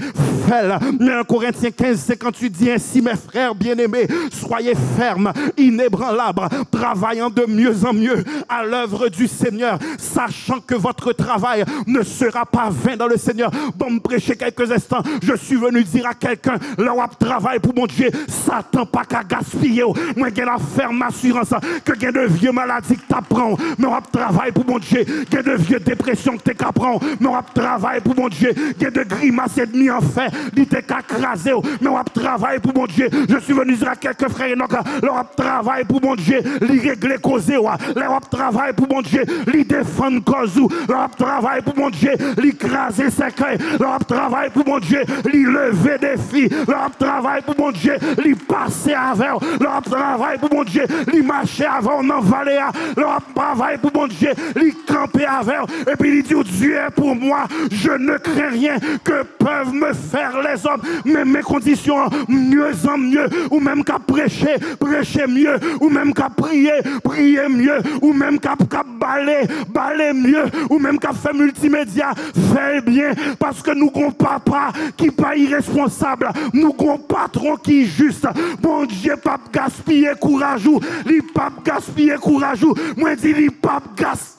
faites-le. Mais 1 Corinthiens 15, 58 dit ainsi, mes frères bien-aimés, soyez fermes, inébranlables, travaillant de mieux en mieux à l'œuvre du Seigneur, sachant que votre travail ne sera pas vain dans le Seigneur. Bon, me prêcher quelques instants, je suis venu dire à quelqu'un, là où travail pour mon Dieu, Satan pas qu'à gaspiller. Moi, j'ai la ferme assurance que j'ai de vieux maladies que t'apprends, mais on travaille pour mon Dieu. J'ai de vieux dépressions que t'es qu'apprends, mais on travaille pour mon Dieu. J'ai de grimaces et demi en fait, dit t'es qu'à craser, mais on travaille pour mon Dieu. Je suis venu dire à quelques frères et donc, leur travail pour mon Dieu, les régler causer, leur travail pour mon Dieu, les défendre cause, leur travail pour mon Dieu, les craser secret, leur travail pour mon Dieu, les lever des filles, leur travail pour mon Dieu, les passer avant, leur travail pour mon Dieu, les marcher avant dans vallée, leur travail pour mon Dieu, les camper avant, et puis il dit Dieu est pour moi, je ne crains rien que peuvent me faire les hommes, mais mes conditions mieux en mieux, ou même qu'à prêcher, prêcher mieux, ou même qu'à prier, prier mieux, ou même qu'à baler, baler mieux, ou même qu'à faire multimédia, faire bien, parce que nous n'avons papa qui pas irresponsable, nous n'avons patron qui est juste. Bon Dieu, pas gaspiller courage, il pas gaspiller courage, moi dis il pas gaspiller.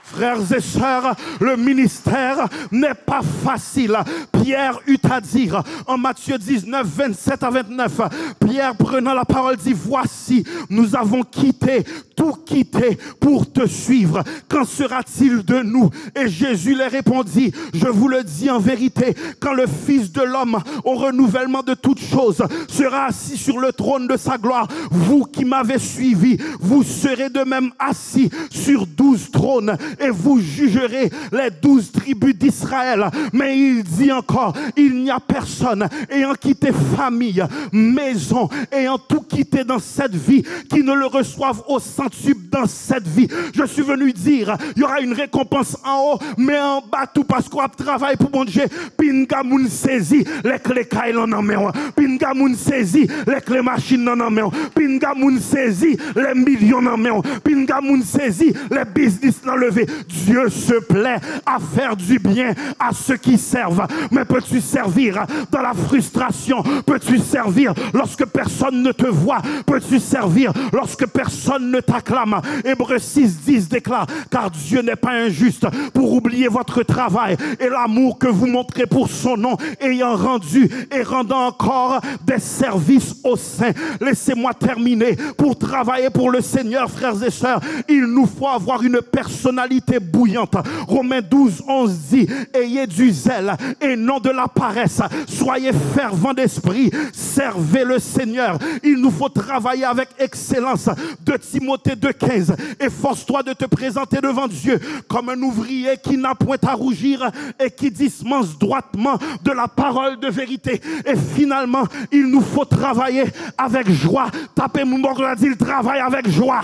Frères et sœurs, le ministère n'est pas facile. Pierre eut à dire en Matthieu 19, 27 à 29, Pierre prenant la parole dit, voici, nous avons quitté tout quitter pour te suivre. Qu'en sera-t-il de nous? Et Jésus leur répondit, je vous le dis en vérité, quand le Fils de l'homme, au renouvellement de toutes choses, sera assis sur le trône de sa gloire, vous qui m'avez suivi, vous serez de même assis sur 12 trônes et vous jugerez les 12 tribus d'Israël. Mais il dit encore, il n'y a personne ayant quitté famille, maison, ayant tout quitté dans cette vie, qui ne le reçoive au centuple dans cette vie. Je suis venu dire, il y aura une récompense en haut, mais en bas tout parce qu'on travaille pour mon Dieu. Pinga moun saisi les clés kailon en main. Pinga moun saisi les clés machines en main. Pinga moun saisi les millions en main. Pinga moun saisi les business dans levé. Dieu se plaît à faire du bien à ceux qui servent. Mais peux-tu servir dans la frustration? Peux-tu servir lorsque personne ne te voit? Peux-tu servir lorsque personne ne t'acclame? Hébreux 6:10 déclare, car Dieu n'est pas injuste pour oublier votre travail et l'amour que vous montrez pour son nom, ayant rendu et rendant encore des services aux saints. Laissez-moi terminer. Pour travailler pour le Seigneur, frères et sœurs, il nous faut avoir une personnalité bouillante. Romains 12:11 dit, ayez du zèle et non de la paresse. Soyez fervents d'esprit, servez le Seigneur. Il nous faut travailler avec excellence. De Timothée 2:15, efforce-toi de te présenter devant Dieu comme un ouvrier qui n'a point à rougir et qui dispense droitement de la parole de vérité. Et finalement, il nous faut travailler avec joie. Tapez mon bord, dit il travaille avec joie.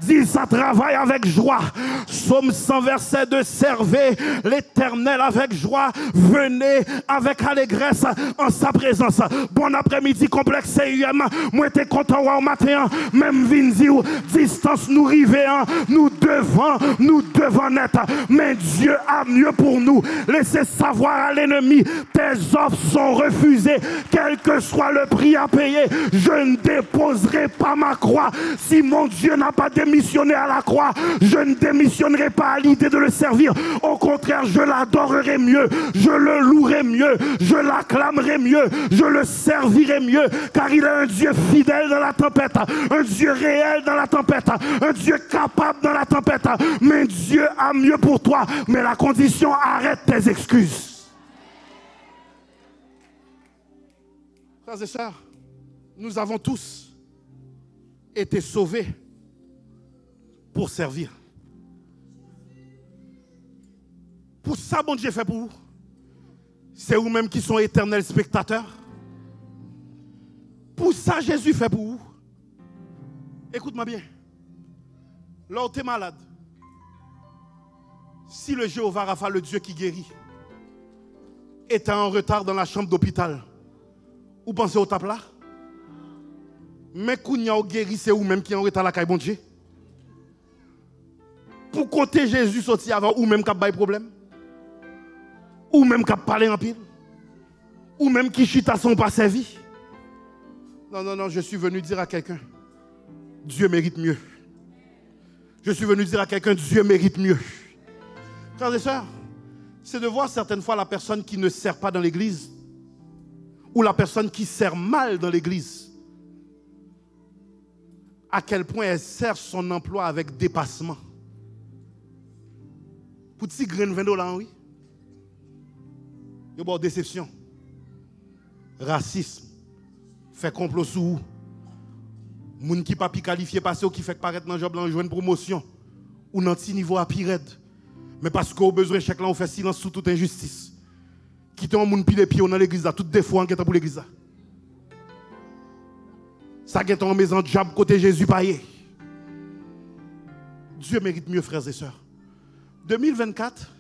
Dis, ça travaille avec joie. Psaume 100, verset 2, servez l'Éternel avec joie. Venez avec allégresse en sa présence. Bon après-midi, complexe CUM. Moi, t'es content au matin. Même Vinzi, distance nous rivéant. Nous devons net. Mais Dieu a mieux pour nous. Laissez savoir à l'ennemi, tes offres sont refusées. Quel que soit le prix à payer, je ne déposerai pas ma croix. Si mon Dieu n'a pas démissionné à la croix, je ne démissionnerai pas à l'idée de le servir. Au contraire, je l'adorerai mieux, je le louerai mieux, je l'acclamerai mieux, je le servirai mieux, car il est un Dieu fidèle dans la tempête, un Dieu réel dans la tempête, un Dieu capable dans la tempête. Mais Dieu a mieux pour toi. Mais la condition, arrête tes excuses. Frères et sœurs, nous avons tous été sauvés pour servir. Pour ça, bon Dieu fait pour vous. C'est vous-même qui sont éternels spectateurs. Pour ça, Jésus fait pour vous. Écoute-moi bien. Là où tu es malade, si le Jéhovah Rapha, le Dieu qui guérit, était en retard dans la chambre d'hôpital, vous pensez au tape là? Mais quand vous avez guéri, c'est vous-même qui est en retard la caille, bon Dieu. Pour côté Jésus sorti avant, ou même qui a pas de problème, ou même qui a parlé en pile, ou même qui chita son pas servi. Non, je suis venu dire à quelqu'un, Dieu mérite mieux. Je suis venu dire à quelqu'un, Dieu mérite mieux. Frères et sœurs, c'est de voir certaines fois la personne qui ne sert pas dans l'église, ou la personne qui sert mal dans l'église, à quel point elle sert son emploi avec dépassement. Pour petit grain de $20, oui. Il y a une déception. Racisme. Fait complot sous vous. Moun qui pas qualifié passer ou qui fait paraître dans le job dans une promotion. Ou dans petit niveau à pire. Mais parce qu'on a besoin de chèque là, on fait silence sous toute injustice. Quitter un moun pile pied dans l'église là, tout défaut en guettant pour l'église là. Ça guette en maison de job côté Jésus paillé. Dieu mérite mieux, frères et sœurs. 2024,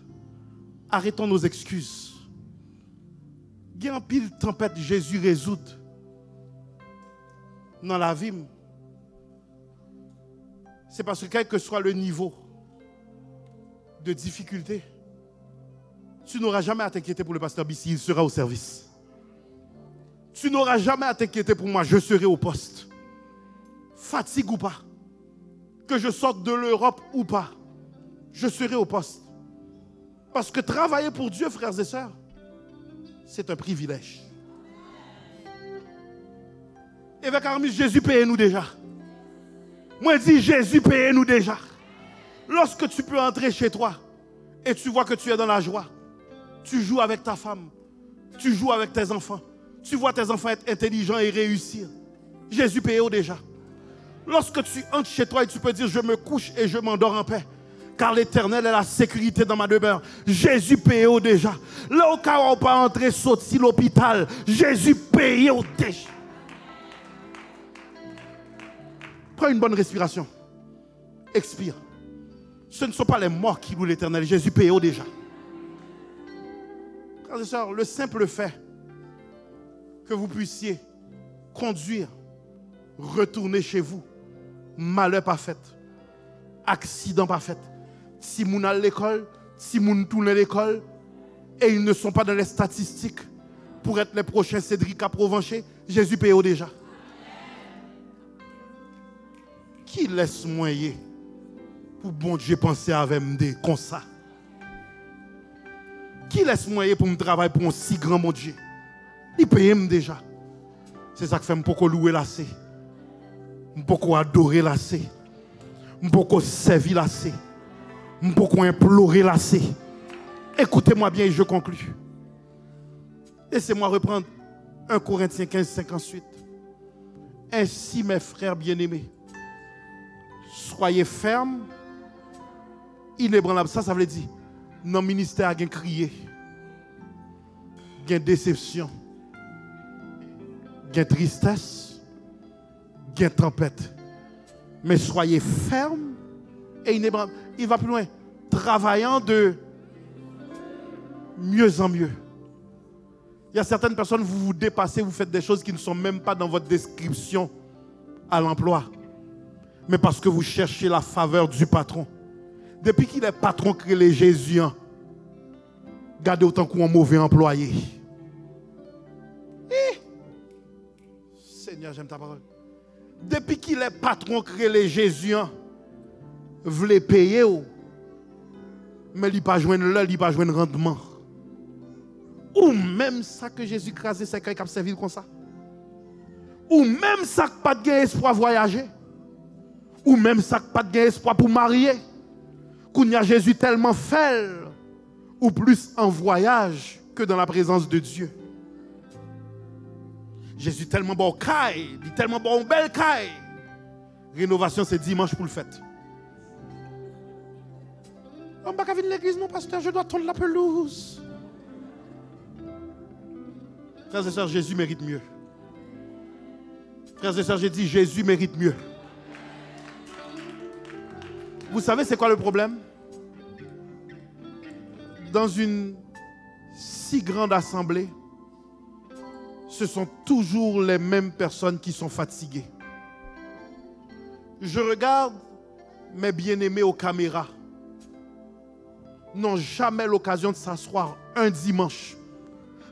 arrêtons nos excuses. Il y a un pile tempête Jésus résout dans la vie. C'est parce que quel que soit le niveau de difficulté, tu n'auras jamais à t'inquiéter pour le pasteur Bissi, il sera au service. Tu n'auras jamais à t'inquiéter pour moi, je serai au poste. Fatigue ou pas, que je sorte de l'Europe ou pas, je serai au poste. Parce que travailler pour Dieu, frères et sœurs, c'est un privilège. Évêque Aramis, Jésus paye nous déjà. Moi, je dis, Jésus paye nous déjà. Lorsque tu peux entrer chez toi et tu vois que tu es dans la joie, tu joues avec ta femme, tu joues avec tes enfants, tu vois tes enfants être intelligents et réussir. Jésus paye déjà. Lorsque tu entres chez toi et tu peux dire, je me couche et je m'endors en paix, car l'Éternel est la sécurité dans ma demeure. Jésus paye déjà. Là, au cas où on peut entrer, sortir l'hôpital, Jésus paye déjà. Prends une bonne respiration. Expire. Ce ne sont pas les morts qui louent l'Éternel. Jésus paye déjà. Frères et sœurs, le simple fait que vous puissiez conduire, retourner chez vous, malheur pas fait, accident pas fait, si moun à l'école, si moun tourne à l'école, et ils ne sont pas dans les statistiques pour être les prochains Cédric à Provencher, Jésus paye déjà. Qui laisse moyen pour bon Dieu penser avec moi comme ça? Qui laisse moyen pour me travailler pour un si grand bon Dieu? Il paye déjà. C'est ça que fait beaucoup louer là, c'est. Beaucoup adorer là, c'est. Beaucoup servir là, c'est. Beaucoup implorer là, c'est. Écoutez-moi bien et je conclue. Laissez-moi reprendre 1 Corinthiens 15, 58. Ainsi, mes frères bien-aimés, soyez fermes, inébranlables. Ça veut dire, dans le ministère, il y a crié, il y a déception, il y a tristesse, il y a tempête. Mais soyez fermes et inébranlables. Il va plus loin, travaillant de mieux en mieux. Il y a certaines personnes, vous vous dépassez, vous faites des choses qui ne sont même pas dans votre description à l'emploi. Mais parce que vous cherchez la faveur du patron. Depuis qu'il est patron créé les Jésuiens, gardez autant qu'un mauvais employé. Seigneur, j'aime ta parole. Depuis qu'il est patron créé les Jésuiens, vous les payez, mais il n'y a pas joindre l'heure, il n'y a pas joindre rendement. Ou même ça que Jésus crasé, c'est qu'il a servi comme ça. Ou même ça que pas de espoir voyager. Ou même ça que pas de espoir pour marier. Qu'il y a Jésus tellement fait, ou plus en voyage que dans la présence de Dieu. Jésus tellement bon caille, tellement bon belle caille. Rénovation c'est dimanche pour le fête. On ne va pas venir à l'église non pasteur, je dois tondre la pelouse. Frères et sœurs, Jésus mérite mieux. Frères et sœurs, j'ai dit Jésus mérite mieux. Vous savez c'est quoi le problème? Dans une si grande assemblée, ce sont toujours les mêmes personnes qui sont fatiguées. Je regarde mes bien-aimés aux caméras. N'ont jamais l'occasion de s'asseoir un dimanche.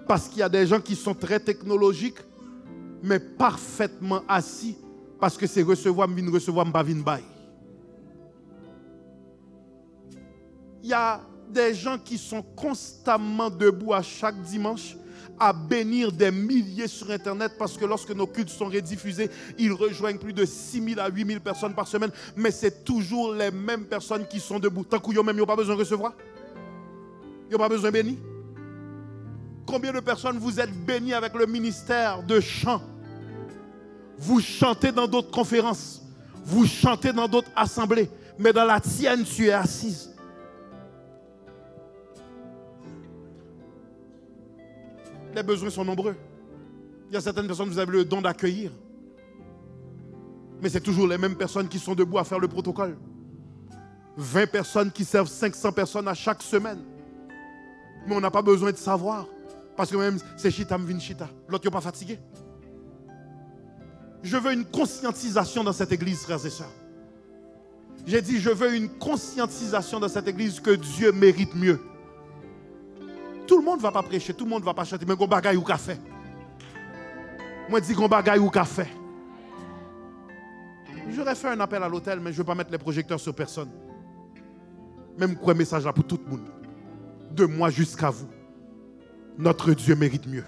Parce qu'il y a des gens qui sont très technologiques, mais parfaitement assis, parce que c'est recevoir, pas bail. Il y a des gens qui sont constamment debout à chaque dimanche à bénir des milliers sur Internet parce que lorsque nos cultes sont rediffusés, ils rejoignent plus de 6 000 à 8 000 personnes par semaine, mais c'est toujours les mêmes personnes qui sont debout. Tant qu'ils n'ont pas besoin de recevoir, ils n'ont pas besoin de bénir. Combien de personnes vous êtes bénis avec le ministère de chant? Vous chantez dans d'autres conférences, vous chantez dans d'autres assemblées, mais dans la tienne, tu es assise. Les besoins sont nombreux. Il y a certaines personnes, vous avez le don d'accueillir. Mais c'est toujours les mêmes personnes qui sont debout à faire le protocole. 20 personnes qui servent 500 personnes à chaque semaine. Mais on n'a pas besoin de savoir. Parce que même c'est chita, m'vin chita. L'autre n'est pas fatigué. Je veux une conscientisation dans cette église, frères et sœurs. J'ai dit, je veux une conscientisation dans cette église que Dieu mérite mieux. Tout le monde ne va pas prêcher, tout le monde ne va pas chanter, mais gon bagay ou café. Moi, je dis gon bagay ou café. J'aurais fait un appel à l'hôtel, mais je ne veux pas mettre les projecteurs sur personne. Même quoi message là pour tout le monde. De moi jusqu'à vous. Notre Dieu mérite mieux.